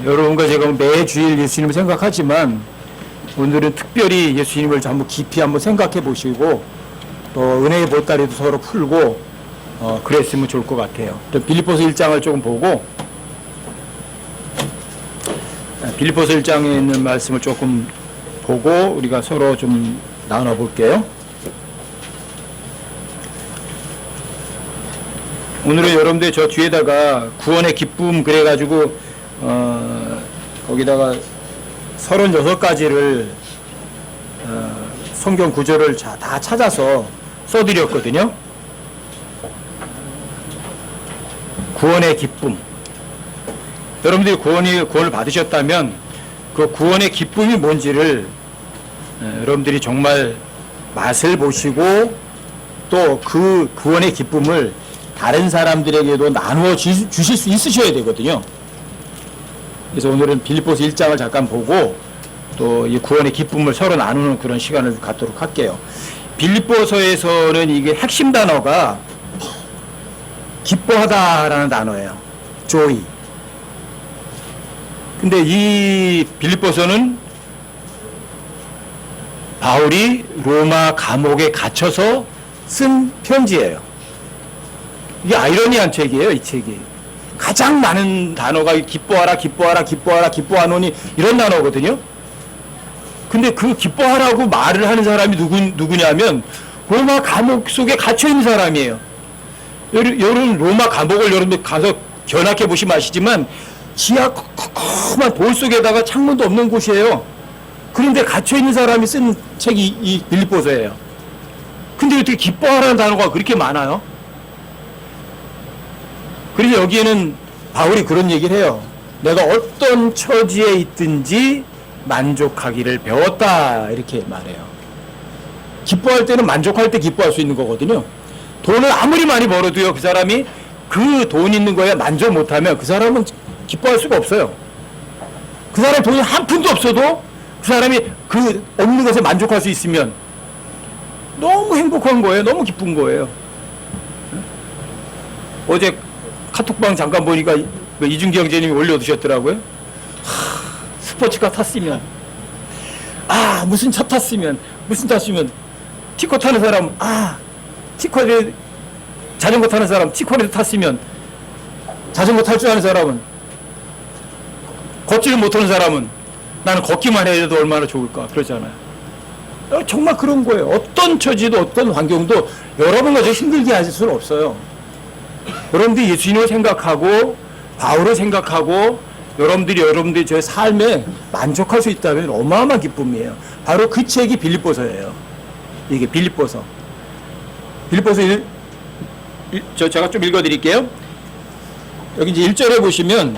여러분과 제가 매주일 예수님을 생각하지만 오늘은 특별히 예수님을 한번 깊이 한번 생각해 보시고 또 은혜의 보따리도 서로 풀고 그랬으면 좋을 것 같아요. 빌립보서 1장을 조금 보고 빌립보서 1장에 있는 말씀을 조금 보고 우리가 서로 좀 나눠볼게요. 오늘은 여러분들 저 뒤에다가 구원의 기쁨 그래가지고 거기다가 36가지를 성경 구절을 다 찾아서 써드렸거든요. 구원의 기쁨. 여러분들이 구원을 받으셨다면 그 구원의 기쁨이 뭔지를 여러분들이 정말 맛을 보시고 또 그 구원의 기쁨을 다른 사람들에게도 나누어 주실 수 있으셔야 되거든요. 그래서 오늘은 빌립보서 1장을 잠깐 보고 또 이 구원의 기쁨을 서로 나누는 그런 시간을 갖도록 할게요. 빌립보서에서는 이게 핵심 단어가 기뻐하다라는 단어예요. joy. 근데 이 빌립보서는 바울이 로마 감옥에 갇혀서 쓴 편지예요. 이게 아이러니한 책이에요, 이 책이. 가장 많은 단어가 기뻐하라, 기뻐하라, 기뻐하라, 기뻐하노니 이런 단어거든요. 근데 그 기뻐하라고 말을 하는 사람이 누구냐면 로마 감옥 속에 갇혀있는 사람이에요. 여러분 로마 감옥을 여러분들 가서 견학해 보시면 아시지만 지하 컴컴한 돌 속에다가 창문도 없는 곳이에요. 그런데 갇혀있는 사람이 쓴 책이 이 빌립보서예요. 근데 어떻게 기뻐하라는 단어가 그렇게 많아요? 그래서 여기에는 바울이 그런 얘기를 해요. 내가 어떤 처지에 있든지 만족하기를 배웠다 이렇게 말해요. 기뻐할 때는 만족할 때 기뻐할 수 있는 거거든요. 돈을 아무리 많이 벌어도요, 그 사람이 그 돈 있는 거에 만족 못하면 그 사람은 기뻐할 수가 없어요. 그 사람 돈이 한 푼도 없어도 그 사람이 그 없는 것에 만족할 수 있으면 너무 행복한 거예요. 너무 기쁜 거예요. 어제 카톡방 잠깐 보니까 이준기 형제님이 올려두셨더라고요. 스포츠카 탔으면, 무슨 차 탔으면, 티코 타는 사람, 티코에 자전거 타는 사람, 티코에서 탔으면, 자전거 탈 줄 아는 사람은, 걷지를 못하는 사람은, 나는 걷기만 해도 얼마나 좋을까, 그러잖아요. 정말 그런 거예요. 어떤 처지도 어떤 환경도 여러분과 저 힘들게 하실 수는 없어요. 여러분들이 예수님을 생각하고 바울을 생각하고 여러분들이 저의 삶에 만족할 수 있다면 어마어마한 기쁨이에요. 바로 그 책이 빌립보서예요. 이게 빌립보서. 빌립보서 제가 좀 읽어드릴게요. 여기 이제 1절에 보시면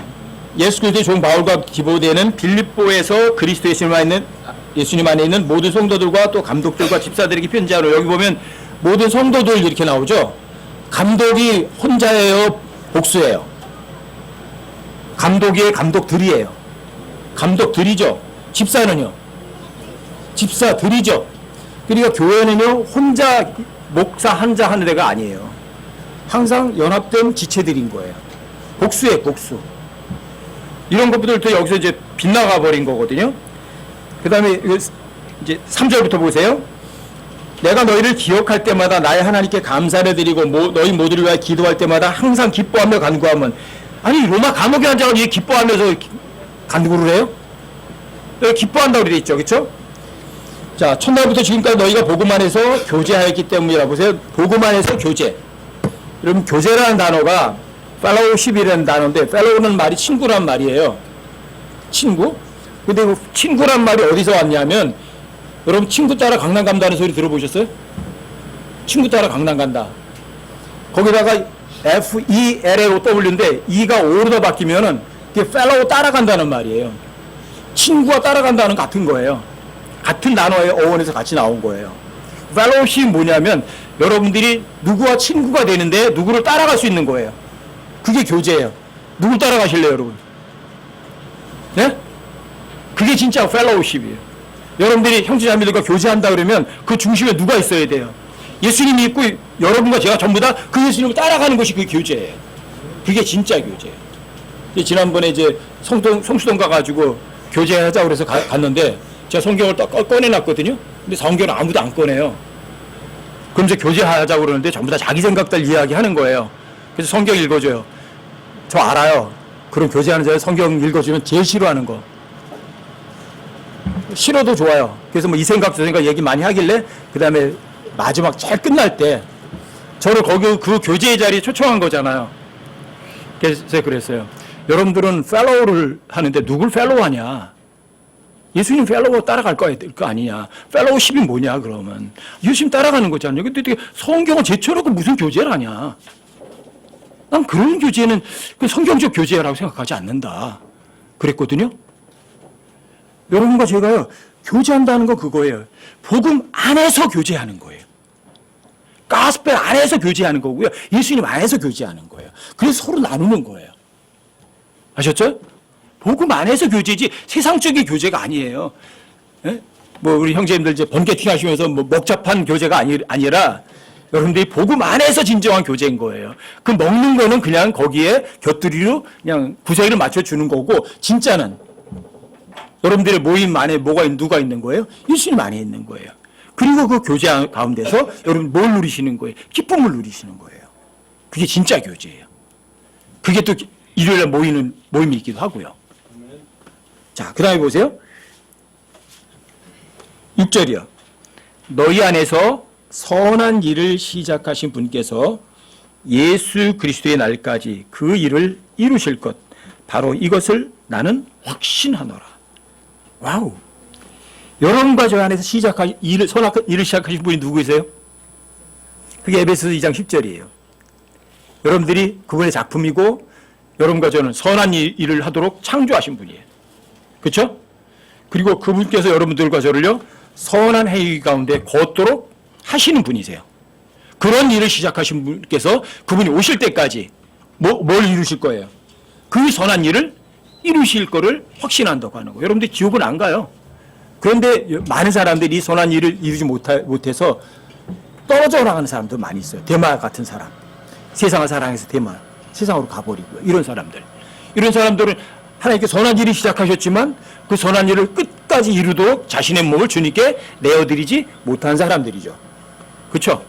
예수 그리스도의 종 바울과 디모데는 빌립보에서 그리스도 예수님 안에 있는 모든 성도들과 또 감독들과 집사들에게 편지하노. 여기 보면 모든 성도들 이렇게 나오죠. 감독이 혼자예요, 복수예요? 감독이에요, 감독들이에요? 감독들이죠. 집사는요? 집사들이죠. 그러니까 교회는요, 혼자 목사 한자 하는 데가 아니에요. 항상 연합된 지체들인 거예요. 복수예요, 복수. 이런 것들도 여기서 이제 빗나가 버린 거거든요. 그 다음에 이제 3절부터 보세요. 내가 너희를 기억할 때마다 나의 하나님께 감사를 드리고 너희 모두를 위하여 기도할 때마다 항상 기뻐하며 간구하면. 아니 로마 감옥에 앉아서 왜 기뻐하면서 간구를 해요? 여기 기뻐한다고 되어 있죠, 그렇죠? 자, 첫날부터 지금까지 너희가 복음 안에서 교제하였기 때문이라. 보세요. 복음 안에서 교제. 여러분 교제라는 단어가 fellowship이라는 단어인데, fellow는 말이 친구란 말이에요. 친구? 근데 그 친구란 말이 어디서 왔냐면, 여러분 친구 따라 강남 간다는 소리 들어보셨어요? 친구 따라 강남 간다. 거기다가 FELLOW인데 E가 O로 바뀌면은 그게 fellow 따라간다는 말이에요. 친구와 따라간다는 같은 거예요. 같은 단어의 어원에서 같이 나온 거예요. fellowship이 뭐냐면 여러분들이 누구와 친구가 되는데 누구를 따라갈 수 있는 거예요. 그게 교제예요. 누굴 따라가실래요, 여러분? 네? 그게 진짜 fellowship이에요. 여러분들이 형제자매들과 교제한다 그러면 그 중심에 누가 있어야 돼요? 예수님이 있고 여러분과 제가 전부 다 그 예수님을 따라가는 것이 그 교제예요. 그게 진짜 교제예요. 지난번에 이제 성수동 가가지고 교제하자고 그래서 갔는데 제가 성경을 딱 꺼내놨거든요. 근데 성경을 아무도 안 꺼내요. 그러면서 교제하자고 그러는데 전부 다 자기 생각들 이야기하는 거예요. 그래서 성경 읽어줘요. 저 알아요. 그런 교제하는 자에 성경 읽어주면 제일 싫어하는 거. 싫어도 좋아요. 그래서 뭐 이 생각 저 생각 얘기 많이 하길래 그 다음에 마지막 잘 끝날 때 저를 거기 그 교제의 자리에 초청한 거잖아요. 그래서 그랬어요. 여러분들은 팔로우를 하는데 누굴 팔로우하냐? 예수님 팔로우 따라갈 거 아니냐? 팔로우십이 뭐냐 그러면 예수님 따라가는 거잖아요. 근데 성경을 제쳐놓고 무슨 교제를 하냐? 난 그런 교제는 그 성경적 교제라고 생각하지 않는다. 그랬거든요. 여러분과 제가요 교제한다는 거 그거예요. 복음 안에서 교제하는 거예요. 가스펠 안에서 교제하는 거고요. 예수님 안에서 교제하는 거예요. 그래서 서로 나누는 거예요. 아셨죠? 복음 안에서 교제지 세상적인 교제가 아니에요. 예? 뭐 우리 형제님들 이제 번개팅 하시면서 뭐 먹잡한 교제가 아니라 여러분들이 복음 안에서 진정한 교제인 거예요. 그 먹는 거는 그냥 거기에 곁들이로 그냥 구세기를 맞춰주는 거고 진짜는 여러분들의 모임 안에 누가 있는 거예요? 예수님 안에 있는 거예요. 그리고 그 교제 가운데서 여러분 뭘 누리시는 거예요? 기쁨을 누리시는 거예요. 그게 진짜 교제예요. 그게 또 일요일에 모이는 모임이기도 하고요. 자, 그 다음에 보세요. 6절이요. 너희 안에서 선한 일을 시작하신 분께서 예수 그리스도의 날까지 그 일을 이루실 것, 바로 이것을 나는 확신하노라. 와우. 여러분과 저 안에서 선한 일을 시작하신 분이 누구이세요? 그게 에베소서 2장 10절이에요. 여러분들이 그분의 작품이고 여러분과 저는 선한 일을 하도록 창조하신 분이에요. 그렇죠? 그리고 그분께서 여러분들과 저를요 선한 행위 가운데 걷도록 하시는 분이세요. 그런 일을 시작하신 분께서 그분이 오실 때까지 뭘 이루실 거예요? 그 선한 일을 이루실 거를 확신한다고 하는 거예요. 여러분들 지옥은 안 가요. 그런데 많은 사람들이 이 선한 일을 이루지 못해서 떨어져 나가는 사람도 많이 있어요. 데마 같은 사람. 세상을 사랑해서 세상으로 가버리고요. 이런 사람들은 하나님께 선한 일을 시작하셨지만 그 선한 일을 끝까지 이루도록 자신의 몸을 주님께 내어드리지 못한 사람들이죠. 그렇죠?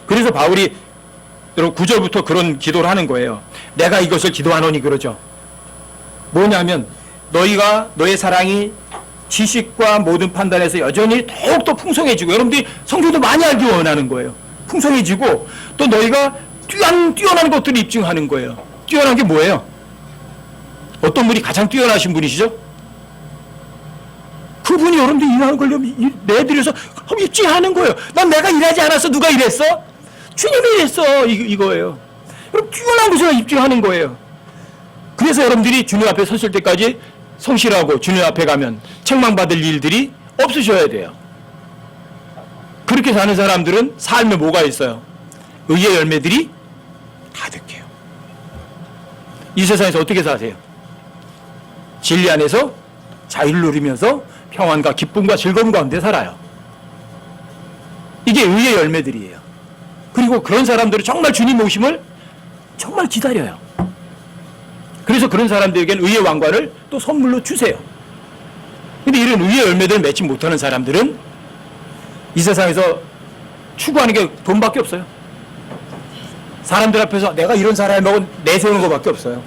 그래서 바울이 여러분 9절부터 그런 기도를 하는 거예요. 내가 이것을 기도하노니 그러죠. 뭐냐면 너의 사랑이 지식과 모든 판단에서 여전히 더욱더 풍성해지고 여러분들이 성경도 많이 알기 원하는 거예요. 풍성해지고 또 너희가 뛰어난 것들을 입증하는 거예요. 뛰어난 게 뭐예요? 어떤 분이 가장 뛰어나신 분이시죠? 그분이 여러분들 일하는 걸 내드려서 입증하는 거예요. 난 내가 일하지 않아서 누가 일했어? 주님이 일했어. 이거예요. 여러분 뛰어난 것을 입증하는 거예요. 그래서 여러분들이 주님 앞에 섰을 때까지 성실하고 주님 앞에 가면 책망받을 일들이 없으셔야 돼요. 그렇게 사는 사람들은 삶에 뭐가 있어요? 의의 열매들이 가득해요. 이 세상에서 어떻게 사세요? 진리 안에서 자유를 누리면서 평안과 기쁨과 즐거움 가운데 살아요. 이게 의의 열매들이에요. 그리고 그런 사람들은 정말 주님 오심을 정말 기다려요. 그래서 그런 사람들에게는 의의 왕관을 또 선물로 주세요. 근데 이런 의의 열매들을 맺지 못하는 사람들은 이 세상에서 추구하는 게 돈밖에 없어요. 사람들 앞에서 내가 이런 사람이라고 내세우는 것밖에 없어요.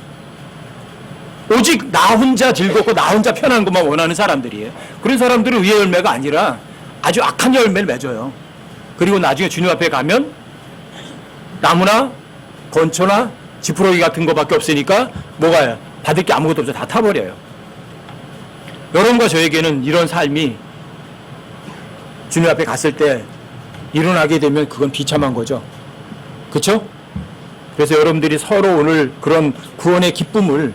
오직 나 혼자 즐겁고 나 혼자 편한 것만 원하는 사람들이에요. 그런 사람들은 의의 열매가 아니라 아주 악한 열매를 맺어요. 그리고 나중에 주님 앞에 가면 나무나 건초나 지푸러기 같은 것밖에 없으니까 뭐가요? 받을 게 아무것도 없어 다 타버려요. 여러분과 저에게는 이런 삶이 주님 앞에 갔을 때 일어나게 되면 그건 비참한 거죠. 그렇죠? 그래서 여러분들이 서로 오늘 그런 구원의 기쁨을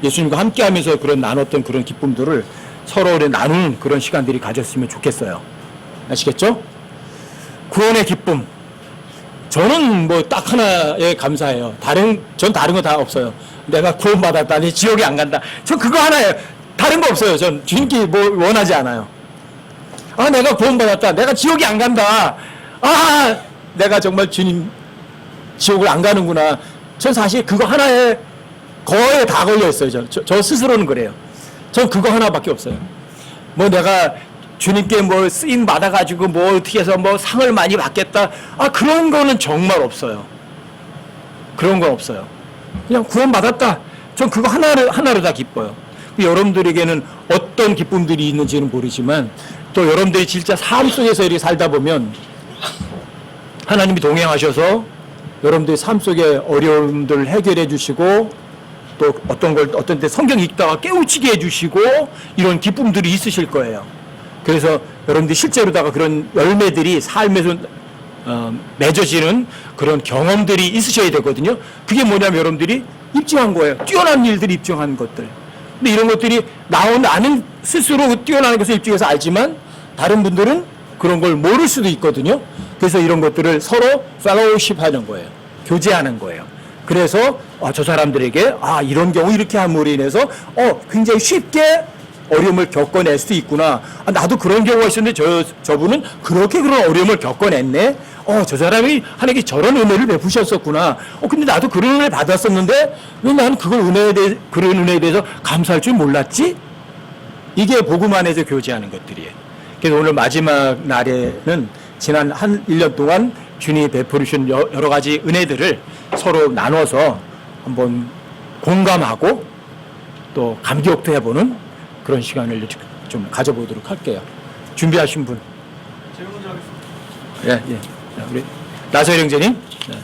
예수님과 함께하면서 그런 나눴던 그런 기쁨들을 서로 나누는 그런 시간들이 가졌으면 좋겠어요. 아시겠죠? 구원의 기쁨. 저는 뭐 딱 하나에 감사해요. 전 다른 거 다 없어요. 내가 구원받았다니 지옥에 안 간다. 전 그거 하나예요. 다른 거 없어요. 전 주님께 뭐 원하지 않아요. 아, 내가 구원받았다. 내가 지옥에 안 간다. 아, 내가 정말 주님 지옥을 안 가는구나. 전 사실 그거 하나에 거의 다 걸려 있어요. 저 스스로는 그래요. 전 그거 하나밖에 없어요. 뭐 내가 주님께 뭐 쓰임 받아가지고 뭐 어떻게 해서 뭐 상을 많이 받겠다. 그런 거는 정말 없어요. 그런 건 없어요. 그냥 구원 받았다. 전 그거 하나로 다 기뻐요. 여러분들에게는 어떤 기쁨들이 있는지는 모르지만 또 여러분들이 진짜 삶 속에서 이렇게 살다 보면 하나님이 동행하셔서 여러분들의 삶 속에 어려움들을 해결해 주시고 또 어떤 때 성경 읽다가 깨우치게 해 주시고 이런 기쁨들이 있으실 거예요. 그래서 여러분들이 실제로다가 그런 열매들이 삶에서 맺어지는 그런 경험들이 있으셔야 되거든요. 그게 뭐냐면 여러분들이 입증한 거예요. 뛰어난 일들이 입증한 것들. 근데 이런 것들이 나는 스스로 뛰어난 것을 입증해서 알지만 다른 분들은 그런 걸 모를 수도 있거든요. 그래서 이런 것들을 서로 펠로우십 하는 거예요. 교제하는 거예요. 그래서 저 사람들에게 이런 경우 이렇게 함으로 인해서 굉장히 쉽게 어려움을 겪어낼 수 있구나. 나도 그런 경우가 있었는데 저분은 그렇게 그런 어려움을 겪어냈네. 저 사람이 하나님께 저런 은혜를 베푸셨었구나. 근데 나도 그런 은혜를 받았었는데 왜 나는 그런 은혜에 대해서 감사할 줄 몰랐지? 이게 복음 안에서 교제하는 것들이에요. 그래서 오늘 마지막 날에는 지난 한 1년 동안 주님이 베풀으신 여러 가지 은혜들을 서로 나눠서 한번 공감하고 또 감격도 해보는 그런 시간을 좀 가져보도록 할게요. 준비하신 분? 제가 먼저 하겠습니다. 예. 자, 우리 나서일 형제님. 네.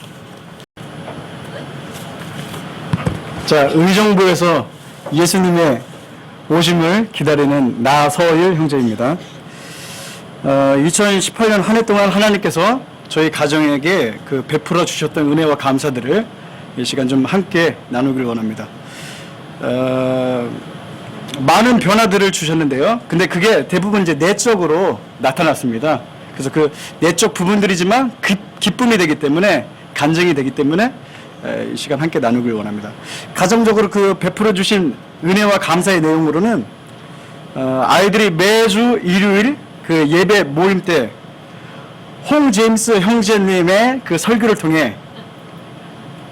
자, 의정부에서 예수님의 오심을 기다리는 나서일 형제입니다. 2018년 한 해 동안 하나님께서 저희 가정에게 그 베풀어 주셨던 은혜와 감사들을 이 시간 좀 함께 나누길 원합니다. 많은 변화들을 주셨는데요. 근데 그게 대부분 이제 내적으로 나타났습니다. 그래서 그 내적 부분들이지만 기쁨이 되기 때문에, 간증이 되기 때문에 이 시간 함께 나누길 원합니다. 가정적으로 그 베풀어 주신 은혜와 감사의 내용으로는 아이들이 매주 일요일 그 예배 모임 때 홍 제임스 형제님의 그 설교를 통해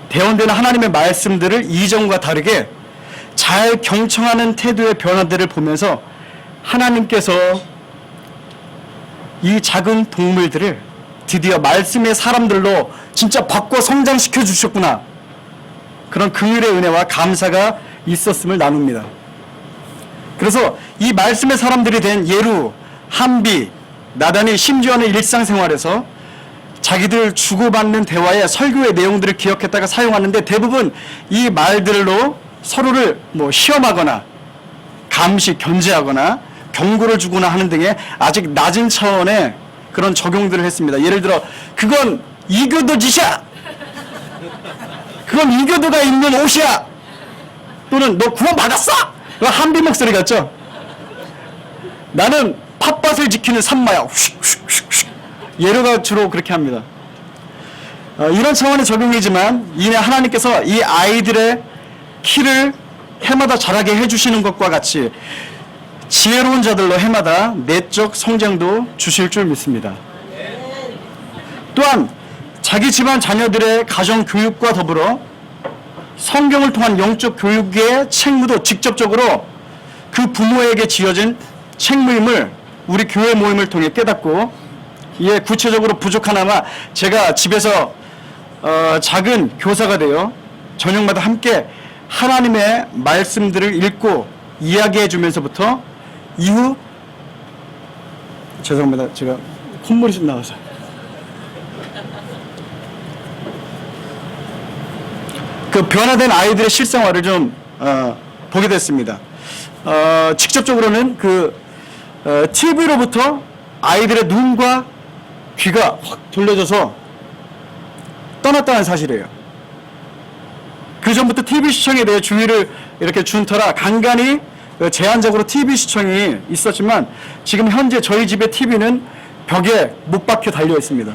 대언되는 하나님의 말씀들을 이전과 다르게 잘 경청하는 태도의 변화들을 보면서 하나님께서 이 작은 동물들을 드디어 말씀의 사람들로 진짜 바꿔 성장시켜 주셨구나. 그런 긍휼의 은혜와 감사가 있었음을 나눕니다. 그래서 이 말씀의 사람들이 된 예루, 한비, 나단이 심지어는 일상생활에서 자기들 주고받는 대화의 설교의 내용들을 기억했다가 사용하는데 대부분 이 말들로 서로를 뭐 시험하거나 감시, 견제하거나 경고를 주거나 하는 등의 아직 낮은 차원의 그런 적용들을 했습니다. 예를 들어 그건 이교도 짓이야! 그건 이교도가 입는 옷이야! 또는 너 구원 받았어! 그거 한비 목소리 같죠? 나는 팥밭을 지키는 산마야. 예루가 주로 그렇게 합니다. 이런 차원의 적용이지만 이내 하나님께서 이 아이들의 키를 해마다 자라게 해주시는 것과 같이 지혜로운 자들로 해마다 내적 성장도 주실 줄 믿습니다. 또한 자기 집안 자녀들의 가정 교육과 더불어 성경을 통한 영적 교육의 책무도 직접적으로 그 부모에게 지어진 책무임을 우리 교회 모임을 통해 깨닫고 이에 구체적으로 부족하나마 제가 집에서 작은 교사가 되어 저녁마다 함께 하나님의 말씀들을 읽고 이야기해 주면서부터 이후 죄송합니다. 제가 콧물이 좀 나와서 그 변화된 아이들의 실생활을 좀 보게 됐습니다. 직접적으로는 그 TV로부터 아이들의 눈과 귀가 확 돌려져서 떠났다는 사실이에요. 그 전부터 TV 시청에 대해 주의를 이렇게 준 터라 간간히 제한적으로 TV 시청이 있었지만 지금 현재 저희 집의 TV는 벽에 못 박혀 달려 있습니다.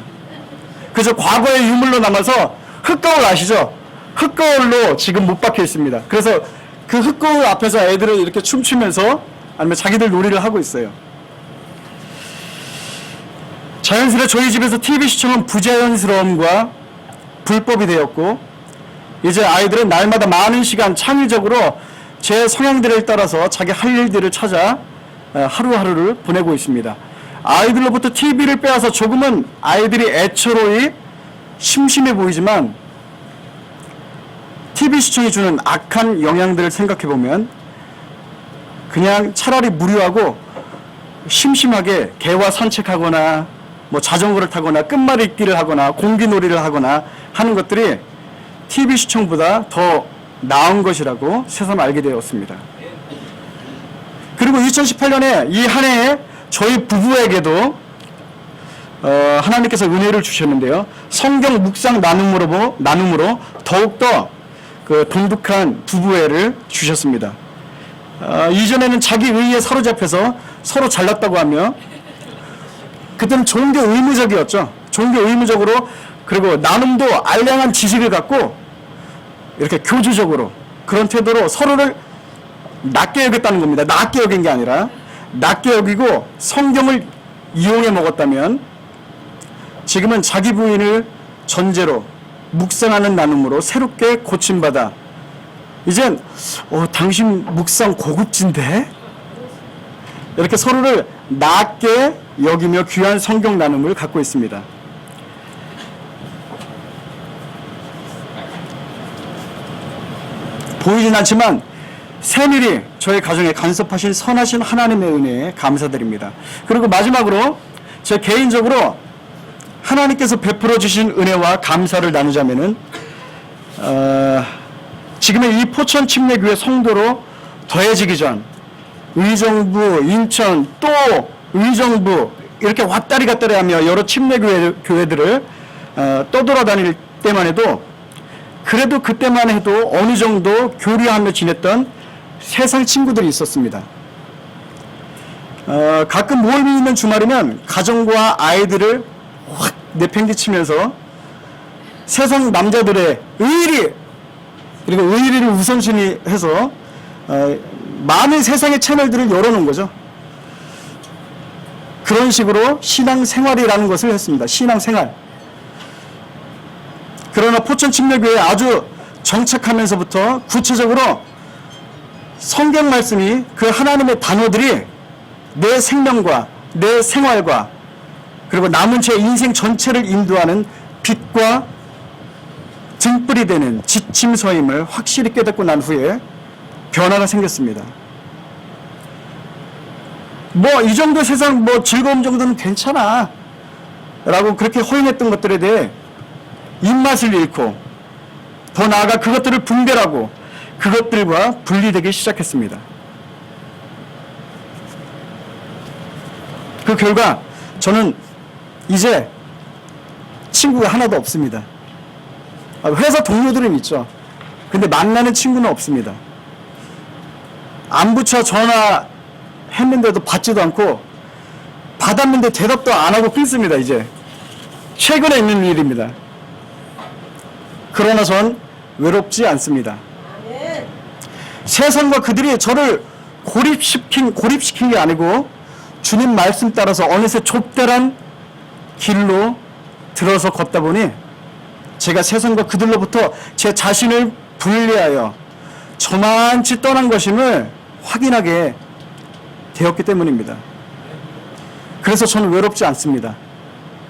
그래서 과거의 유물로 남아서 흙거울 아시죠? 흙거울로 지금 못 박혀 있습니다. 그래서 그 흙거울 앞에서 애들은 이렇게 춤추면서 아니면 자기들 놀이를 하고 있어요. 자연스레 저희 집에서 TV 시청은 부자연스러움과 불법이 되었고 이제 아이들은 날마다 많은 시간 창의적으로 제 성향들을 따라서 자기 할 일들을 찾아 하루하루를 보내고 있습니다. 아이들로부터 TV를 빼앗아 조금은 아이들이 애처로이 심심해 보이지만 TV 시청이 주는 악한 영향들을 생각해 보면 그냥 차라리 무료하고 심심하게 개와 산책하거나 뭐 자전거를 타거나 끝말잇기를 하거나 공기놀이를 하거나 하는 것들이 TV 시청보다 더 나은 것이라고 새삼 알게 되었습니다. 그리고 2018년에 이 한 해에 저희 부부에게도 하나님께서 은혜를 주셨는데요. 성경 묵상 나눔으로 더욱더 그 돈독한 부부애를 주셨습니다. 이전에는 자기 의의에 사로잡혀서 서로 잘났다고 하며 그때는 종교 의무적이었죠. 종교 의무적으로 그리고 나눔도 알량한 지식을 갖고 이렇게 교주적으로 그런 태도로 서로를 낮게 여겼다는 겁니다. 낮게 여긴 게 아니라 낮게 여기고 성경을 이용해 먹었다면 지금은 자기 부인을 전제로 묵상하는 나눔으로 새롭게 고침받아 이젠 당신 묵상 고급진데? 이렇게 서로를 낮게 여기며 귀한 성경 나눔을 갖고 있습니다. 보이진 않지만 세밀히 저희 가정에 간섭하신 선하신 하나님의 은혜에 감사드립니다. 그리고 마지막으로 제 개인적으로 하나님께서 베풀어 주신 은혜와 감사를 나누자면은 지금의 이 포천 침례교회 성도로 더해지기 전 의정부, 인천, 또 의정부 이렇게 왔다리 갔다리 하며 여러 침례교회들을 떠돌아다닐 때만 해도 그래도 그때만 해도 어느 정도 교류하며 지냈던 세상 친구들이 있었습니다. 가끔 모임이 있는 주말이면 가정과 아이들을 확 내팽개치면서 세상 남자들의 의리 그리고 의리를 우선순위 해서 많은 세상의 채널들을 열어놓은 거죠. 그런 식으로 신앙생활이라는 것을 했습니다. 신앙생활. 그러나 포천 침례교회에 아주 정착하면서부터 구체적으로 성경 말씀이 그 하나님의 단어들이 내 생명과 내 생활과 그리고 남은 제 인생 전체를 인도하는 빛과 등불이 되는 지침서임을 확실히 깨닫고 난 후에 변화가 생겼습니다. 뭐 이 정도 세상 뭐 즐거움 정도는 괜찮아 라고 그렇게 허용했던 것들에 대해 입맛을 잃고 더 나아가 그것들을 분별하고 그것들과 분리되기 시작했습니다. 그 결과 저는 이제 친구가 하나도 없습니다. 회사 동료들은 있죠. 근데 만나는 친구는 없습니다. 안부처 전화했는데도 받지도 않고 받았는데 대답도 안 하고 끊습니다. 이제 최근에 있는 일입니다. 그러나 전 외롭지 않습니다. 세상과 그들이 저를 고립시킨 게 아니고 주님 말씀 따라서 어느새 좁다란 길로 들어서 걷다 보니 제가 세상과 그들로부터 제 자신을 분리하여 저만치 떠난 것임을 확인하게 되었기 때문입니다. 그래서 저는 외롭지 않습니다.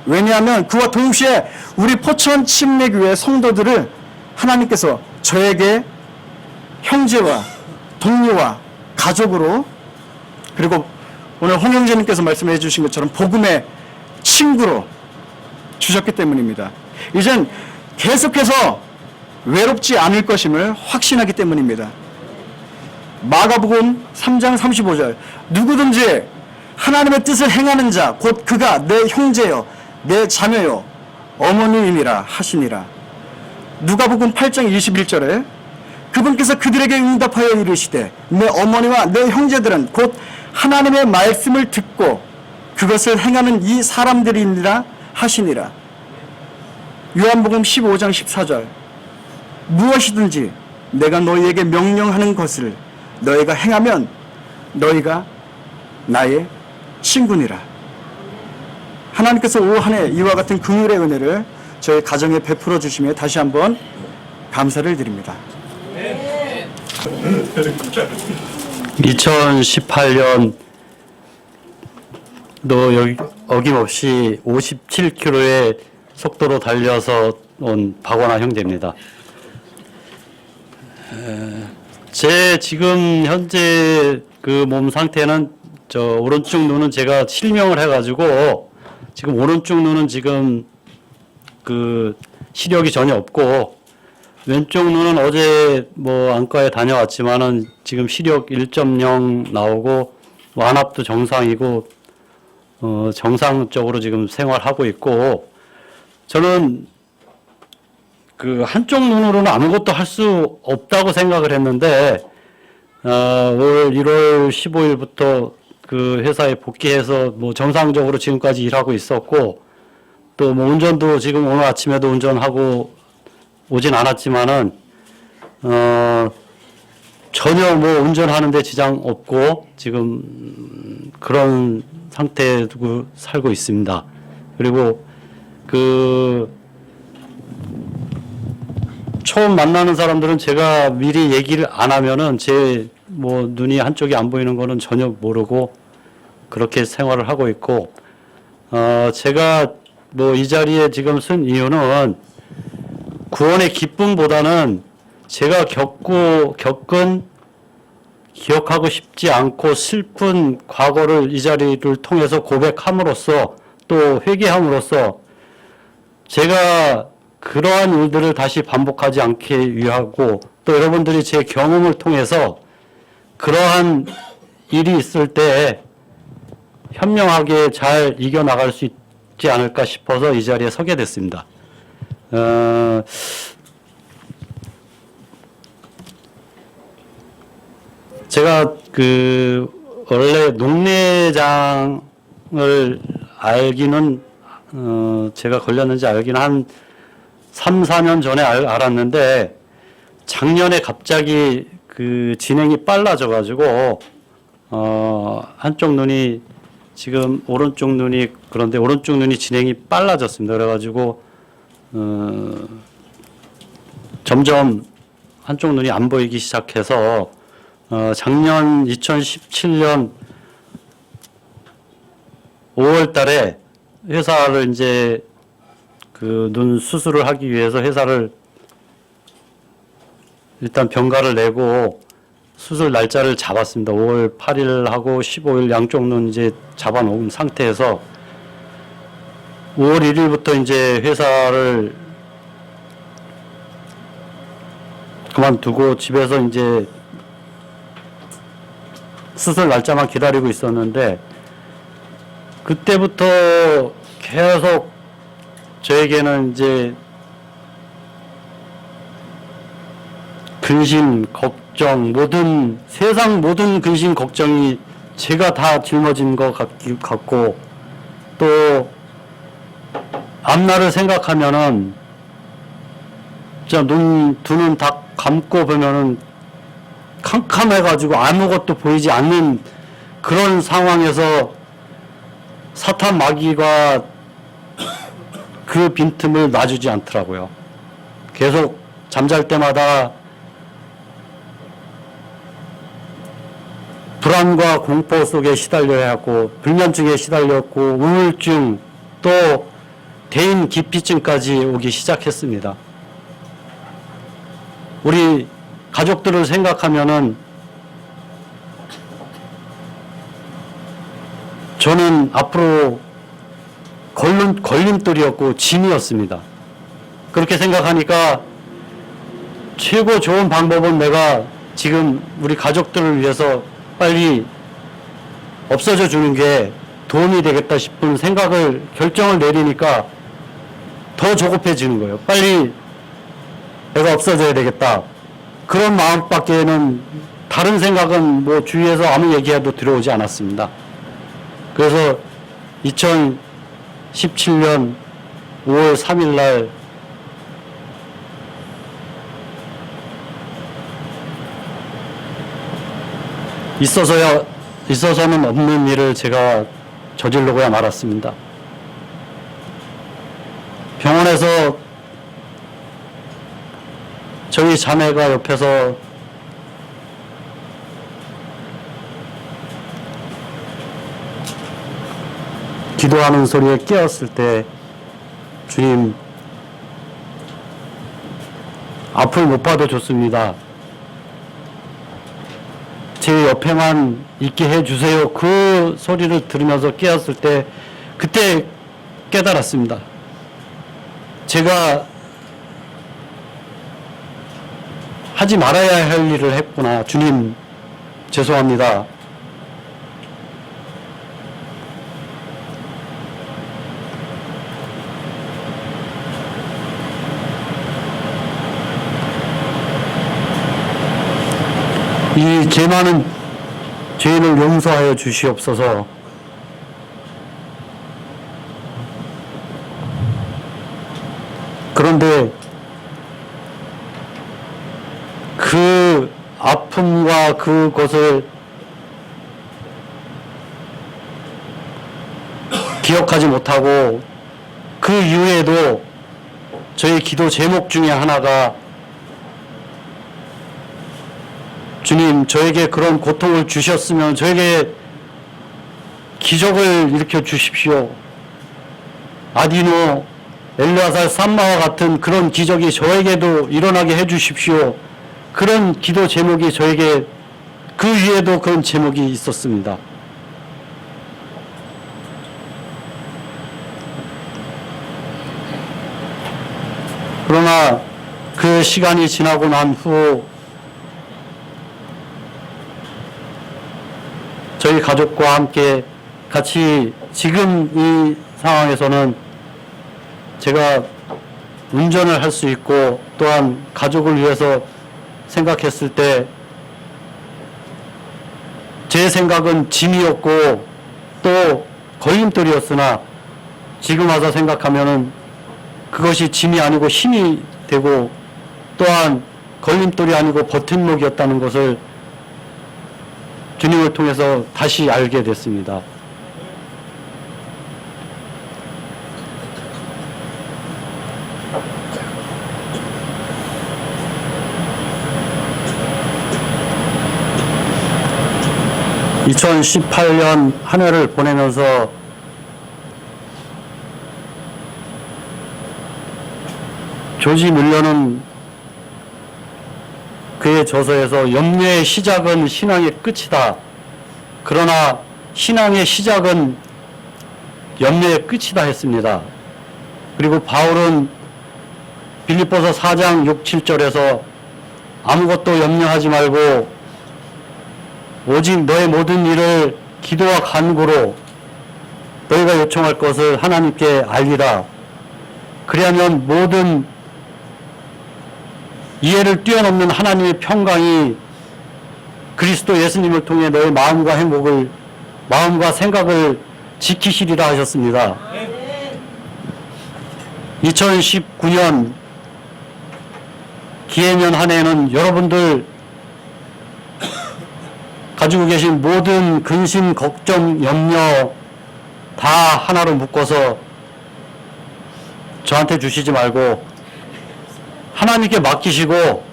왜냐하면 그와 동시에 우리 포천 침례교회 성도들을 하나님께서 저에게 형제와 동료와 가족으로 그리고 오늘 홍 형제님께서 말씀해 주신 것처럼 복음의 친구로 주셨기 때문입니다. 이젠 계속해서 외롭지 않을 것임을 확신하기 때문입니다. 마가복음 3장 35절 누구든지 하나님의 뜻을 행하는 자 곧 그가 내 형제요 내 자녀요 어머니임이라 하시니라. 누가복음 8장 21절에 그분께서 그들에게 응답하여 이르시되 내 어머니와 내 형제들은 곧 하나님의 말씀을 듣고 그것을 행하는 이 사람들이니라 하시니라. 요한복음 15장 14절 무엇이든지 내가 너희에게 명령하는 것을 너희가 행하면 너희가 나의 친구니라. 하나님께서 올 한 해 이와 같은 긍휼의 은혜를 저희 가정에 베풀어 주시며 다시 한번 감사를 드립니다. 2018년 어김없이 57km의 속도로 달려서 온 박원하 형제입니다. 제 지금 현재 그 몸 상태는 저 오른쪽 눈은 제가 실명을 해가지고 지금 오른쪽 눈은 지금 그 시력이 전혀 없고 왼쪽 눈은 어제 뭐 안과에 다녀왔지만은 지금 시력 1.0 나오고 완합도 정상이고 정상적으로 지금 생활하고 있고 저는 그 한쪽 눈으로는 아무것도 할 수 없다고 생각을 했는데 올 1월 15일부터 그 회사에 복귀해서 뭐 정상적으로 지금까지 일하고 있었고 또 뭐 운전도 지금 오늘 아침에도 운전하고 오진 않았지만은 전혀 뭐 운전하는데 지장 없고 지금 그런 상태에 두고 살고 있습니다. 그리고 그 처음 만나는 사람들은 제가 미리 얘기를 안 하면은 제 뭐 눈이 한쪽이 안 보이는 거는 전혀 모르고 그렇게 생활을 하고 있고 제가 뭐 이 자리에 지금 쓴 이유는 구원의 기쁨보다는 제가 겪은 기억하고 싶지 않고 슬픈 과거를 이 자리를 통해서 고백함으로써 또 회개함으로써 제가 그러한 일들을 다시 반복하지 않게 위하고 또 여러분들이 제 경험을 통해서 그러한 일이 있을 때 현명하게 잘 이겨나갈 수 있지 않을까 싶어서 이 자리에 서게 됐습니다. 제가 그 원래 녹내장을 알기는 제가 걸렸는지 알기는 한 3, 4년 전에 알았는데 작년에 갑자기 그 진행이 빨라져 가지고 한쪽 눈이 지금 오른쪽 눈이 그런데 오른쪽 눈이 진행이 빨라졌습니다. 그래 가지고 점점 한쪽 눈이 안 보이기 시작해서 작년 2017년 5월 달에 회사를 이제 그 눈 수술을 하기 위해서 회사를 일단 병가를 내고 수술 날짜를 잡았습니다. 5월 8일하고 15일 양쪽 눈 이제 잡아놓은 상태에서 5월 1일부터 이제 회사를 그만두고 집에서 이제 수술 날짜만 기다리고 있었는데 그때부터 계속 저에게는 이제 근심, 걱정, 세상 모든 근심, 걱정이 제가 다 짊어진 것 같고 또 앞날을 생각하면은 진짜 두 눈 다 감고 보면은 캄캄해가지고 아무것도 보이지 않는 그런 상황에서 사탄 마귀가 그 빈틈을 놔주지 않더라고요. 계속 잠잘 때마다 불안과 공포 속에 시달려야 하고 불면증에 시달렸고 우울증 또 대인 기피증까지 오기 시작했습니다. 우리 가족들을 생각하면은 저는 앞으로 걸림돌이었고 짐이었습니다. 그렇게 생각하니까 최고 좋은 방법은 내가 지금 우리 가족들을 위해서 빨리 없어져 주는 게 도움이 되겠다 싶은 결정을 내리니까 더 조급해지는 거예요. 빨리 내가 없어져야 되겠다. 그런 마음밖에는 다른 생각은 뭐 주위에서 아무 얘기해도 들어오지 않았습니다. 그래서 2017년 5월 3일 날 있어서는 없는 일을 제가 저지르고야 말았습니다. 병원에서 저희 자매가 옆에서 기도하는 소리에 깨었을 때 주님 앞을 못 봐도 좋습니다. 제 옆에만 있게 해주세요. 그 소리를 들으면서 깨었을 때 그때 깨달았습니다. 제가 하지 말아야 할 일을 했구나. 주님 죄송합니다. 이 죄 많은 죄인을 용서하여 주시옵소서. 그런데 그 아픔과 그것을 기억하지 못하고 그 이후에도 저희 기도 제목 중에 하나가 주님 저에게 그런 고통을 주셨으면 저에게 기적을 일으켜 주십시오. 아디노, 엘르아살, 삼마와 같은 그런 기적이 저에게도 일어나게 해 주십시오. 그런 기도 제목이 저에게 그 위에도 그런 제목이 있었습니다. 그러나 그 시간이 지나고 난 후 저희 가족과 함께 같이 지금 이 상황에서는 제가 운전을 할 수 있고 또한 가족을 위해서 생각했을 때 제 생각은 짐이었고 또 걸림돌이었으나 지금 와서 생각하면은 그것이 짐이 아니고 힘이 되고 또한 걸림돌이 아니고 버팀목이었다는 것을 주님을 통해서 다시 알게 됐습니다. (2018년) 한 해를 보내면서 조지 밀러는 그의 저서에서 염려의 시작은 신앙의 끝이다. 그러나 신앙의 시작은 염려의 끝이다 했습니다. 그리고 바울은 빌립보서 4장 6, 7절에서 아무것도 염려하지 말고 오직 너의 모든 일을 기도와 간구로 너희가 요청할 것을 하나님께 알리라. 그리하면 모든 이해를 뛰어넘는 하나님의 평강이 그리스도 예수님을 통해 너의 마음과 행복을, 마음과 생각을 지키시리라 하셨습니다. 2019년 기해년 한 해는 여러분들 가지고 계신 모든 근심, 걱정, 염려 다 하나로 묶어서 저한테 주시지 말고 하나님께 맡기시고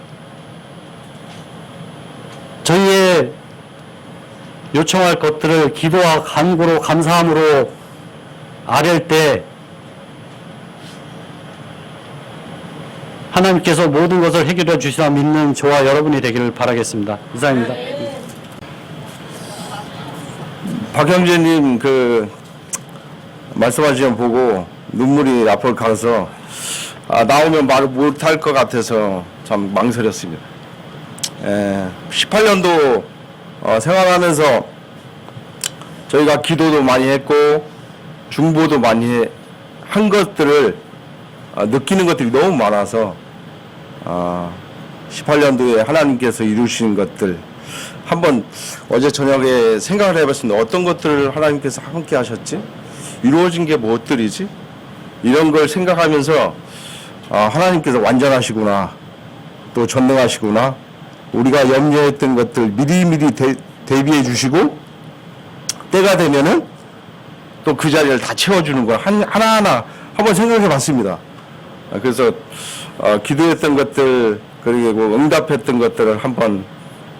저희의 요청할 것들을 기도와 간구로 감사함으로 아뢰을 때 하나님께서 모든 것을 해결해 주시라 믿는 저와 여러분이 되기를 바라겠습니다. 이상입니다. 박형제님 그 말씀하시는 거 보고 눈물이 앞을 가서 나오면 말을 못할 것 같아서 참 망설였습니다. 18년도 생활하면서 저희가 기도도 많이 했고 중보도 많이 한 것들을 느끼는 것들이 너무 많아서 18년도에 하나님께서 이루신 것들 한번 어제 저녁에 생각을 해봤습니다. 어떤 것들을 하나님께서 함께 하셨지? 이루어진 게 무엇들이지? 이런 걸 생각하면서 하나님께서 완전하시구나, 또 전능하시구나, 우리가 염려했던 것들 미리미리 대비해 주시고 때가 되면은 또 그 자리를 다 채워주는 걸 하나하나 한번 생각해 봤습니다. 그래서 기도했던 것들, 그리고 응답했던 것들을 한번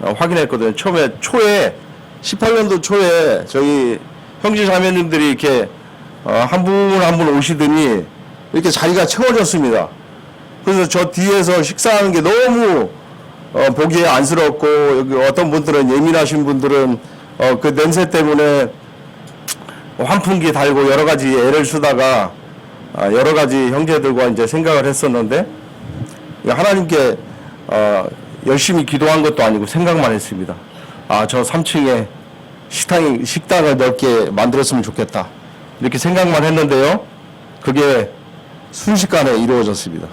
확인했거든요. 초에 18년도 초에 저희 형제 자매님들이 이렇게 한 분 한 분 오시더니 이렇게 자리가 채워졌습니다. 그래서 저 뒤에서 식사하는 게 너무 보기에 안쓰럽고, 여기 어떤 분들은 예민하신 분들은 그 냄새 때문에 환풍기 달고 여러 가지 애를 쓰다가 여러 가지 형제들과 이제 생각을 했었는데, 하나님께 열심히 기도한 것도 아니고 생각만 했습니다. 저 3층에 식당을 넓게 만들었으면 좋겠다, 이렇게 생각만 했는데요, 그게 순식간에 이루어졌습니다.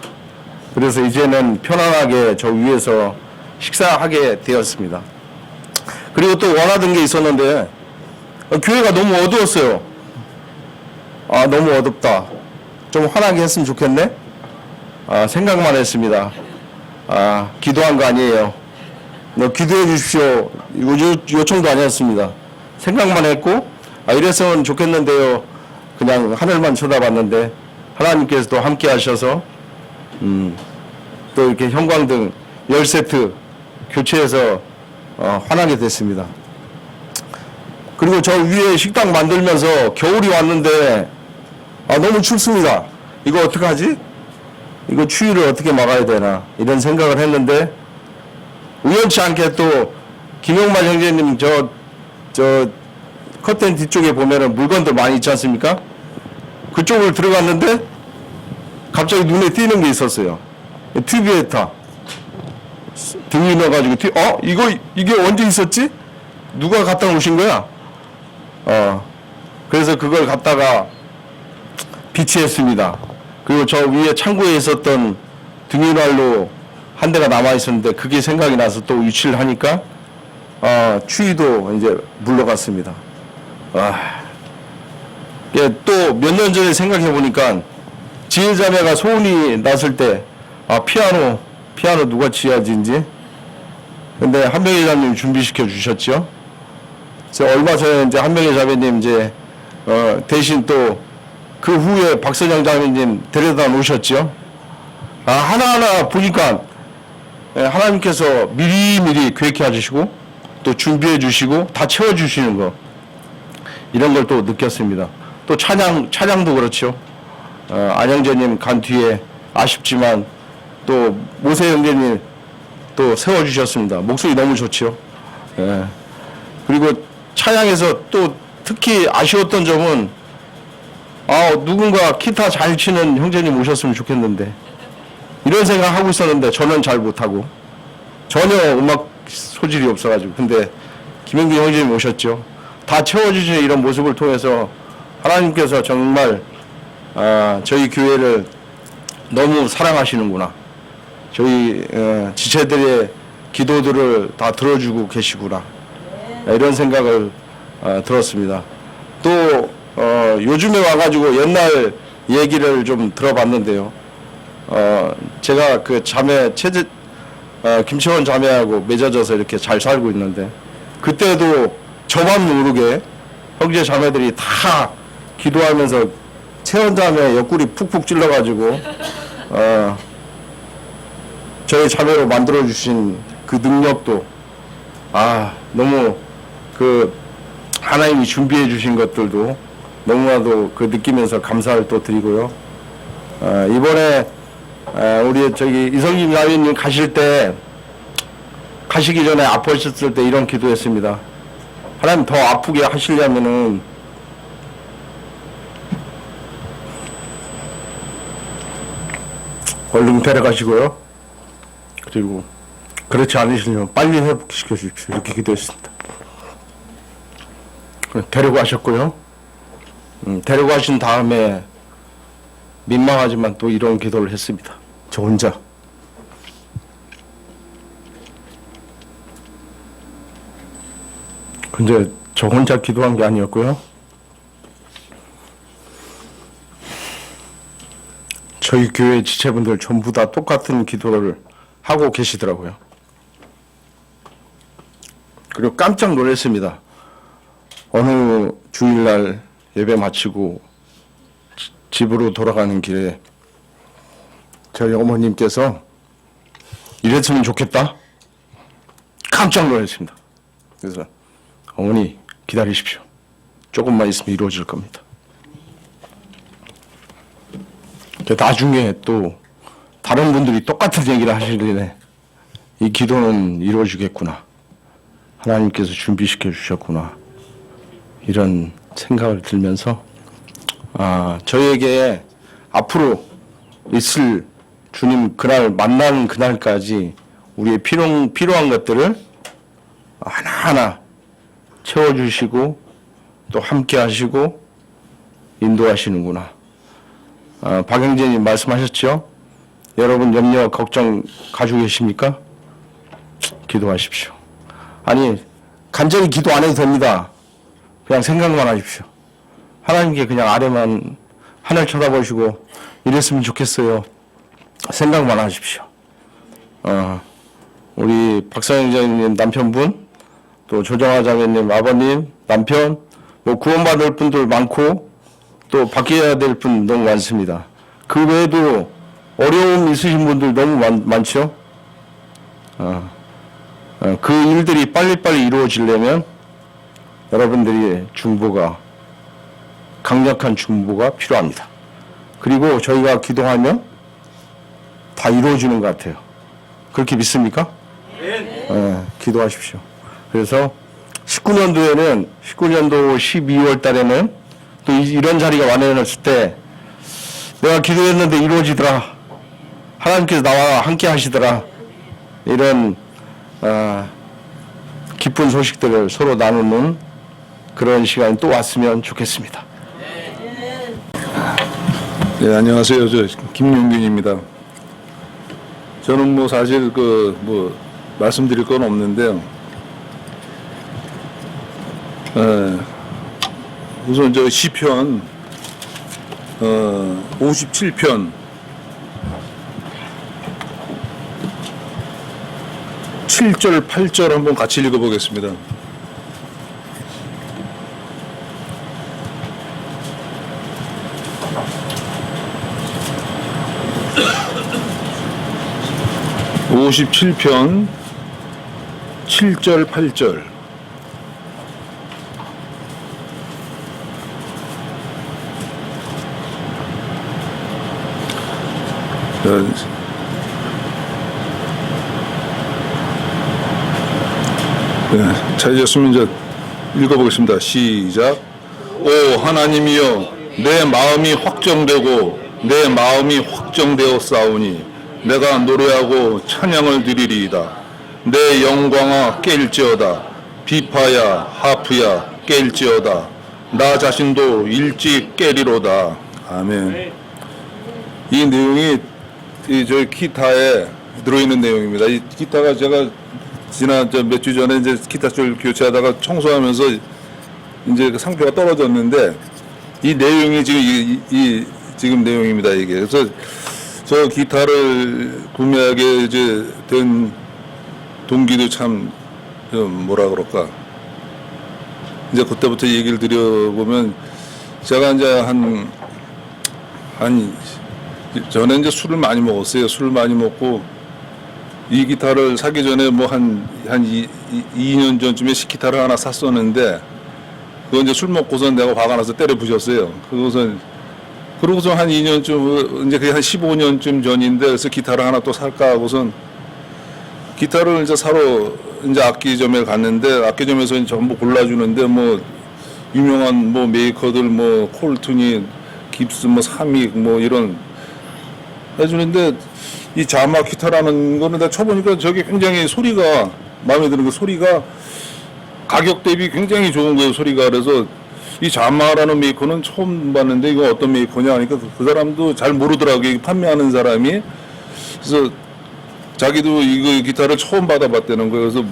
그래서 이제는 편안하게 저 위에서 식사하게 되었습니다. 그리고 또 원하던 게 있었는데, 교회가 너무 어두웠어요. 너무 어둡다, 좀 환하게 했으면 좋겠네, 생각만 했습니다. 기도한 거 아니에요. 기도해 주십시오, 이거 요청도 아니었습니다. 생각만 했고, 이랬으면 좋겠는데요, 그냥 하늘만 쳐다봤는데 하나님께서도 함께 하셔서 또 이렇게 형광등 10세트 교체해서 환하게 됐습니다. 그리고 저 위에 식당 만들면서 겨울이 왔는데 너무 춥습니다. 이거 어떡하지? 이거 추위를 어떻게 막아야 되나, 이런 생각을 했는데, 우연치 않게 또 김용만 형제님 저 커튼 뒤쪽에 보면은 물건들 많이 있지 않습니까? 그쪽을 들어갔는데 갑자기 눈에 띄는 게 있었어요. 튜브에다 등이 넣어가지고 이게 언제 있었지? 누가 갖다 놓으신 거야? 그래서 그걸 갖다가 비치했습니다. 그리고 저 위에 창고에 있었던 등유난로 한 대가 남아 있었는데 그게 생각이 나서 또 유치를 하니까 추위도 이제 물러갔습니다. 또 몇 년 전에 생각해 보니까 지혜자매가 소원이 났을 때 피아노 누가 치야지인지, 근데 한명희 자매님 준비시켜 주셨죠. 그래서 얼마 전에 이제 한명희 자매님 이제 대신 또 그 후에 박선영 자매님 데려다 놓으셨죠. 하나하나 보니까 하나님께서 미리미리 계획해 주시고 또 준비해 주시고 다 채워 주시는 거, 이런 걸 또 느꼈습니다. 또 찬양도 그렇죠. 안영재님 간 뒤에 아쉽지만 또 모세 형제님 또 세워주셨습니다. 목소리 너무 좋죠. 그리고 찬양에서 또 특히 아쉬웠던 점은 누군가 기타 잘 치는 형제님 오셨으면 좋겠는데, 이런 생각하고 있었는데 저는 잘 못하고 전혀 음악 소질이 없어가지고, 근데 김영규 형제님 오셨죠. 다 채워주시는 이런 모습을 통해서 하나님께서 정말 저희 교회를 너무 사랑하시는구나, 저희 지체들의 기도들을 다 들어주고 계시구나, 이런 생각을 들었습니다. 또 요즘에 와가지고 옛날 얘기를 좀 들어봤는데요. 제가 그 자매 김채원 자매하고 맺어져서 이렇게 잘 살고 있는데, 그때도 저만 모르게 형제 자매들이 다 기도하면서 채원 자매 옆구리 푹푹 찔러가지고 저희 자매로 만들어 주신 그 능력도 너무 그 하나님이 준비해 주신 것들도 너무나도 그 느끼면서 감사를 또 드리고요. 이번에 우리 저기 이성진 자매님 가시기 전에 아프셨을 때 이런 기도했습니다. 하나님 더 아프게 하시려면은 얼른 데려가시고요. 그리고 그렇지 않으시면 빨리 회복시켜 주십시오, 이렇게 기도했습니다. 데려가셨고요. 데려가신 다음에 민망하지만 또 이런 기도를 했습니다. 저 혼자. 근데 저 혼자 기도한 게 아니었고요. 저희 교회 지체분들 전부 다 똑같은 기도를 하고 계시더라고요. 그리고 깜짝 놀랐습니다. 어느 주일날 예배 마치고 집으로 돌아가는 길에 저희 어머님께서 이랬으면 좋겠다. 깜짝 놀랐습니다. 그래서 어머니 기다리십시오. 조금만 있으면 이루어질 겁니다. 나중에 또 다른 분들이 똑같은 얘기를 하시길래 이 기도는 이루어지겠구나. 하나님께서 준비시켜 주셨구나. 이런 생각을 들면서 저에게 앞으로 있을 주님 그날 만나는 그날까지 우리의 필요한 것들을 하나하나 채워주시고 또 함께 하시고 인도하시는구나. 박영재님 말씀하셨죠? 여러분 염려 걱정 가지고 계십니까? 기도하십시오. 아니 간절히 기도 안 해도 됩니다. 그냥 생각만 하십시오. 하나님께 그냥 아래만 하늘 쳐다보시고 이랬으면 좋겠어요. 생각만 하십시오. 우리 박상영 장님 남편분, 또 조정아 자매님 아버님, 남편, 뭐 구원받을 분들 많고 또 바뀌어야 될 분 너무 많습니다. 그 외에도 어려움 있으신 분들 너무 많죠. 그 일들이 빨리빨리 이루어지려면 여러분들의 중보가 강력한 중보가 필요합니다. 그리고 저희가 기도하면 다 이루어지는 것 같아요. 그렇게 믿습니까? 네. 기도하십시오. 그래서 19년도 12월 달에는 또 이런 자리가 마련했을 때 내가 기도했는데 이루어지더라. 하나님께서 나와 함께 하시더라. 이런 기쁜 소식들을 서로 나누는 그런 시간이 또 왔으면 좋겠습니다. 네, 안녕하세요. 저 김용균입니다. 저는 뭐 사실 말씀드릴 건 없는데요. 우선 저 시편 57편 7절 8절 한번 같이 읽어보겠습니다. (57편) 7절 8절 네, 찾으셨으면 이제 읽어보겠습니다. 시작. 오 하나님이여 내 마음이 확정되고 내 마음이 확정되었사오니 내가 노래하고 찬양을 드리리이다. 내 영광아 깰지어다. 비파야 하프야 깰지어다. 나 자신도 일찍 깨리로다. 아멘. 이 내용이 저희 기타에 들어있는 내용입니다. 이 기타가 제가 지난 몇 주 전에 이제 기타줄 교체하다가 청소하면서 이제 그 상표가 떨어졌는데 이 내용이 지금 지금 내용입니다. 이게 그래서 저 기타를 구매하게 이제 된 동기도 참 좀 뭐라 그럴까 이제 그때부터 얘기를 드려보면 제가 이제 전에 이제 술을 많이 먹었어요. 술을 많이 먹고 이 기타를 사기 전에 뭐 한 2년 전쯤에 기타를 하나 샀었는데 그거 이제 술 먹고선 내가 화가 나서 때려 부셨어요. 그러고서 한 2년쯤 이제 그게 한 15년쯤 전인데 그래서 기타를 하나 또 살까 하고선 기타를 이제 사러 이제 악기점에 갔는데 악기점에서 전부 골라주는데 뭐 유명한 뭐 메이커들 뭐 콜트니 깁스 뭐 사믹 뭐 이런 해주는데 이 자마 기타라는 거는 내가 쳐보니까 저게 굉장히 소리가 마음에 드는 거 소리가 가격 대비 굉장히 좋은 거예요 소리가. 그래서 이 자마라는 메이커는 처음 봤는데 이거 어떤 메이커냐 하니까 그 사람도 잘 모르더라고요. 판매하는 사람이. 그래서 자기도 이거 기타를 처음 받아봤다는 거예요. 그래서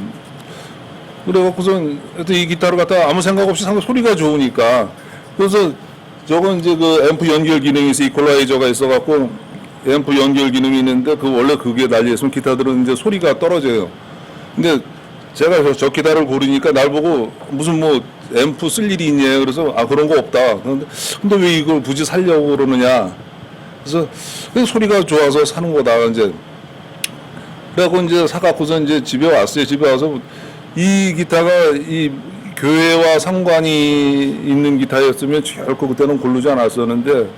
그래갖고선 이 기타를 갖다 아무 생각 없이 산 거 소리가 좋으니까. 그래서 저건 이제 그 앰프 연결 기능이 있어 이퀄라이저가 있어갖고 앰프 연결 기능이 있는데 원래 그게 달려있으면 기타들은 이제 소리가 떨어져요. 근데 제가 저 기타를 고르니까 날 보고 무슨 뭐 앰프 쓸 일이 있냐 그래서 그런 거 없다. 근데 왜 이걸 굳이 살려고 그러느냐. 그래서 소리가 좋아서 사는 거다. 이제 그래갖고 이제 사갖고서 이제 집에 왔어요. 집에 와서 이 기타가 이 교회와 상관이 있는 기타였으면 결코 그때는 고르지 않았었는데,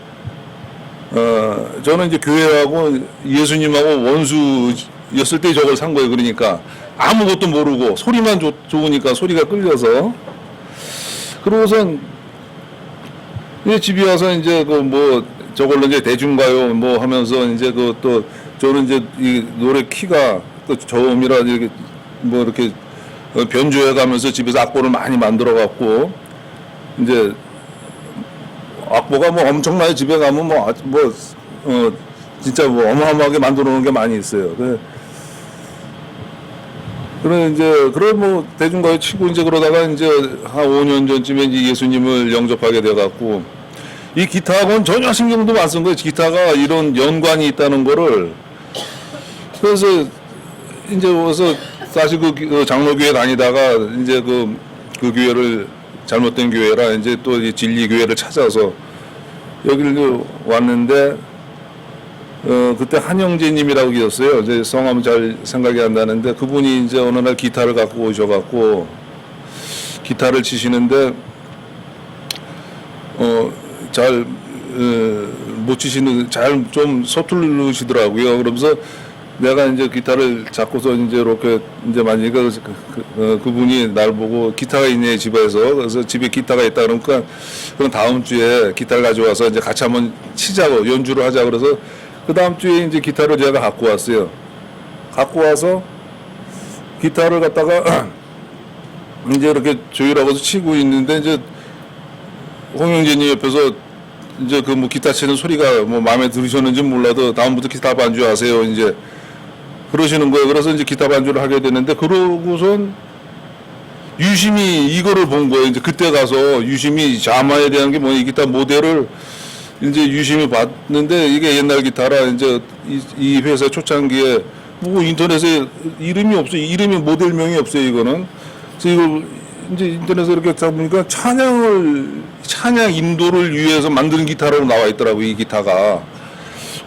저는 이제 교회하고 예수님하고 원수였을 때 저걸 산 거예요. 그러니까 아무것도 모르고 소리만 좋으니까 소리가 끌려서. 그러고선 이제 집에 와서 이제 그 뭐 저걸로 이제 대중가요 뭐 하면서 이제 그 또 저는 이제 이 노래 키가 또 저음이라 이렇게 뭐 이렇게 변조해 가면서 집에서 악보를 많이 만들어 갖고 이제 악보가 뭐 엄청나게 집에 가면 진짜 뭐 어마어마하게 만들어 놓은 게 많이 있어요. 그래 이제 뭐 대중가요 치고 이제 그러다가 이제 한 5년 전쯤에 이제 예수님을 영접하게 돼 갖고 이 기타하고는 전혀 신경도 안 쓴 거예요. 기타가 이런 연관이 있다는 거를. 그래서 이제 와서 사실 그 장로교회 다니다가 이제 그 교회를 잘못된 교회라 이제 또 이 진리 교회를 찾아서 여기를 왔는데 그때 한영재님이라고 계셨어요. 이제 성함은 잘 생각이 안 나는데 그분이 이제 어느 날 기타를 갖고 오셔갖고 기타를 치시는데 잘 못 치시는 잘 좀 서투르시더라고요. 그러면서 내가 이제 기타를 잡고서 이제 이렇게 이제 만지니까 그분이 날 보고 기타가 있네 집에서. 그래서 집에 기타가 있다 그러니까 그럼 다음 주에 기타를 가져와서 이제 같이 한번 치자고 연주를 하자 그래서 그 다음 주에 이제 기타를 제가 갖고 왔어요. 갖고 와서 기타를 갖다가 이제 이렇게 조율하고서 치고 있는데 이제 홍영재님 옆에서 이제 그 뭐 기타 치는 소리가 뭐 마음에 들으셨는지 몰라도 다음부터 기타 반주하세요 이제 그러시는 거예요. 그래서 이제 기타 반주를 하게 됐는데 그러고선 유심히 이거를 본 거예요. 이제 그때 가서 유심히 자마에 대한 게 뭐냐 이 기타 모델을 이제 유심히 봤는데 이게 옛날 기타라 이제 이 회사 초창기에 뭐 인터넷에 이름이 없어요. 이름이 모델명이 없어요. 이거는. 그래서 이걸 이제 인터넷에 이렇게 찾아보니까 찬양 인도를 위해서 만든 기타라고 나와 있더라고요. 이 기타가.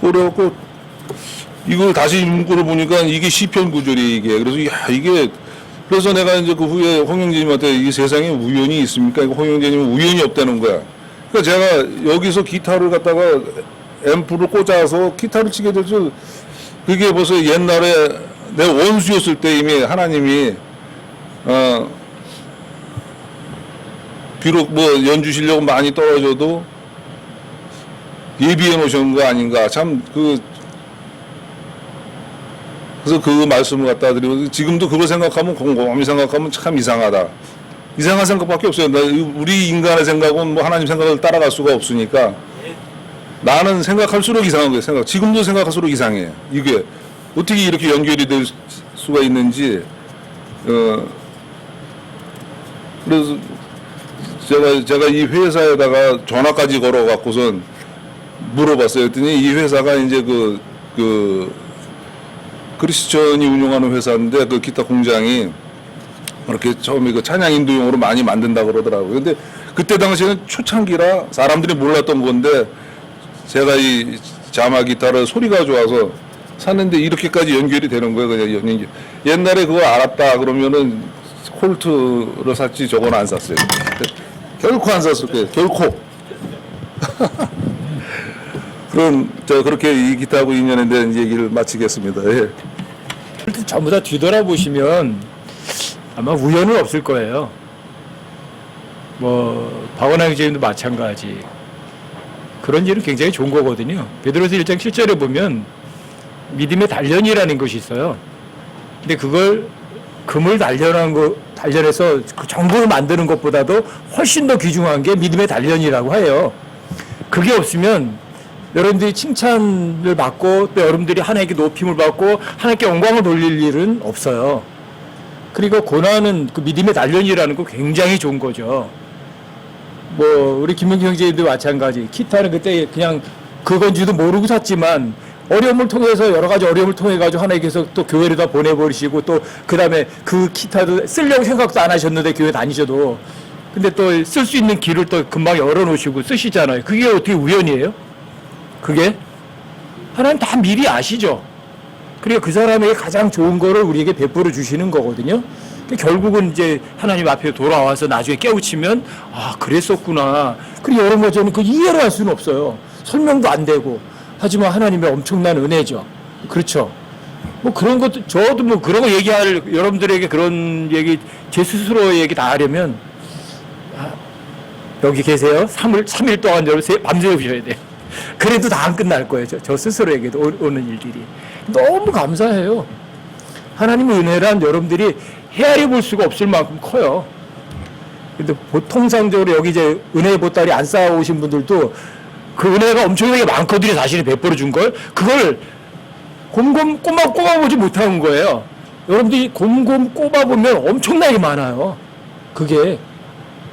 그래갖고 이걸 다시 문구를 보니까 이게 시편 구절이 이게. 그래서 야 이게 그래서 내가 이제 그 후에 홍영재님한테 이 세상에 우연이 있습니까? 홍영재님은 우연이 없다는 거야. 그러니까 제가 여기서 기타를 갖다가 앰프를 꽂아서 기타를 치게 될 줄 그게 벌써 옛날에 내 원수였을 때 이미 하나님이 비록 뭐 연주 실력은 많이 떨어져도 예비해 놓으신 거 아닌가. 참 그래서 그 말씀을 갖다 드리고 지금도 그걸 생각하면 곰곰이 생각하면 참 이상하다. 이상한 생각밖에 없어요. 우리 인간의 생각은 뭐 하나님 생각을 따라갈 수가 없으니까 나는 생각할수록 이상한 거예요. 지금도 생각할수록 이상해요. 이게 어떻게 이렇게 연결이 될 수가 있는지. 그래서 제가 이 회사에다가 전화까지 걸어갖고선 물어봤어요. 했더니 이 회사가 이제 크리스천이 운영하는 회사인데 그 기타 공장이 이렇게 처음에 그 찬양 인도용으로 많이 만든다 그러더라고요. 근데 그때 당시에는 초창기라 사람들이 몰랐던 건데 제가 이 자마 기타를 소리가 좋아서 샀는데 이렇게까지 연결이 되는 거예요. 그냥 옛날에 그거 알았다 그러면은 콜트를 샀지 저건 안 샀어요. 결코 안 샀을 거예요. 결코. 그럼 그렇게 이 기타하고 인연에 대한 얘기를 마치겠습니다. 예. 전부 다 뒤돌아보시면 아마 우연은 없을 거예요. 뭐 박원하 교수님도 마찬가지. 그런 일은 굉장히 좋은 거거든요. 베드로서 1장 7절에 보면 믿음의 단련이라는 것이 있어요. 근데 그걸 금을 단련해서 그 정보를 만드는 것보다도 훨씬 더 귀중한 게 믿음의 단련이라고 해요. 그게 없으면 여러분들이 칭찬을 받고 또 여러분들이 하나님께 높임을 받고 하나님께 영광을 돌릴 일은 없어요. 그리고 고난은 그 믿음의 단련이라는 거 굉장히 좋은 거죠. 뭐 우리 김명기 형제도 마찬가지. 기타는 그때 그냥 그건지도 모르고 샀지만 어려움을 통해서 여러 가지 어려움을 통해 가지고 하나님께서 또 교회를 다 보내버리시고 또 그 다음에 그 기타도 쓰려고 생각도 안 하셨는데 교회 다니셔도 근데 또 쓸 수 있는 길을 또 금방 열어놓으시고 쓰시잖아요. 그게 어떻게 우연이에요? 그게 하나님 다 미리 아시죠. 그러니까 그 사람에게 가장 좋은 거를 우리에게 베풀어 주시는 거거든요. 그러니까 결국은 이제 하나님 앞에 돌아와서 나중에 깨우치면 아 그랬었구나. 그리고 여러 가지 저는 그 이해를 할 수는 없어요. 설명도 안 되고. 하지만 하나님의 엄청난 은혜죠. 그렇죠. 뭐 그런 것도 저도 뭐 그런 거 얘기할 여러분들에게 그런 얘기 제 스스로 얘기 다 하려면 여기 계세요. 3일 동안 여러분 밤새우셔야 돼요. 그래도 다 안 끝날 거예요. 저 스스로에게도 오는 일들이. 너무 감사해요. 하나님의 은혜란 여러분들이 헤아려 볼 수가 없을 만큼 커요. 근데 보통상적으로 여기 이제 은혜의 보따리 안 쌓아오신 분들도 그 은혜가 엄청나게 많거든요. 자신이 베풀어 준 걸. 그걸 곰곰 꼽아보지 못한 거예요. 여러분들이 곰곰 꼽아보면 엄청나게 많아요. 그게.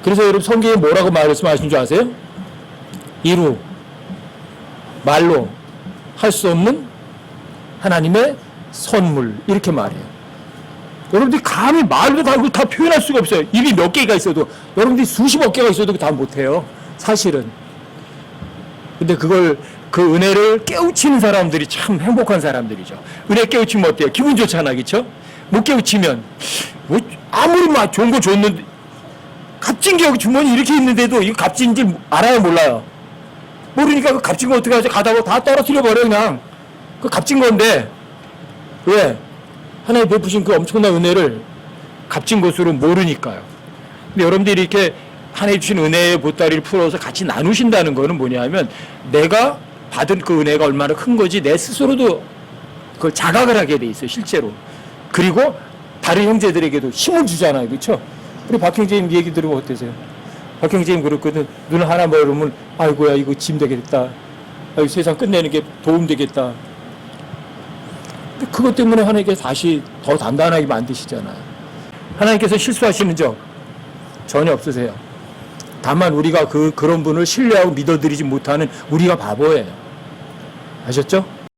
그래서 여러분 성경에 뭐라고 말씀하신 줄 아세요? 이루 말로 할 수 없는 하나님의 선물 이렇게 말해요. 여러분들이 감히 말로 다 표현할 수가 없어요. 입이 몇 개가 있어도 여러분들이 수십억 개가 있어도 다 못해요. 사실은. 근데 그걸 그 은혜를 깨우치는 사람들이 참 행복한 사람들이죠. 은혜 깨우치면 어때요? 기분 좋잖아, 그렇죠? 못 깨우치면 뭐 아무리 막 좋은 거 줬는데 값진 게 여기 주머니 이렇게 있는데도 이거 값진지 알아요, 몰라요? 모르니까 그 값진 거 어떻게 하지? 가다가 다 떨어뜨려 버려 그냥. 그 값진 건데 왜? 하나님 베푸신 그 엄청난 은혜를 값진 것으로 모르니까요. 근데 여러분들이 이렇게 하나님 주신 은혜의 보따리를 풀어서 같이 나누신다는 거는 뭐냐면 내가 받은 그 은혜가 얼마나 큰 거지 내 스스로도 그걸 자각을 하게 돼 있어요, 실제로. 그리고 다른 형제들에게도 힘을 주잖아요, 그렇죠? 우리 박형제님 얘기 들으면 어떠세요? 박형제님 그렇거든. 눈을 하나 멀으면 아이고야 이거 짐 되겠다. 아이고, 세상 끝내는 게 도움 되겠다. 그것 때문에 하나님께서 다시 더 단단하게 만드시잖아요. 하나님께서 실수하시는 적 전혀 없으세요. 다만 우리가 그런 분을 신뢰하고 믿어드리지 못하는 우리가 바보예요. 아셨죠?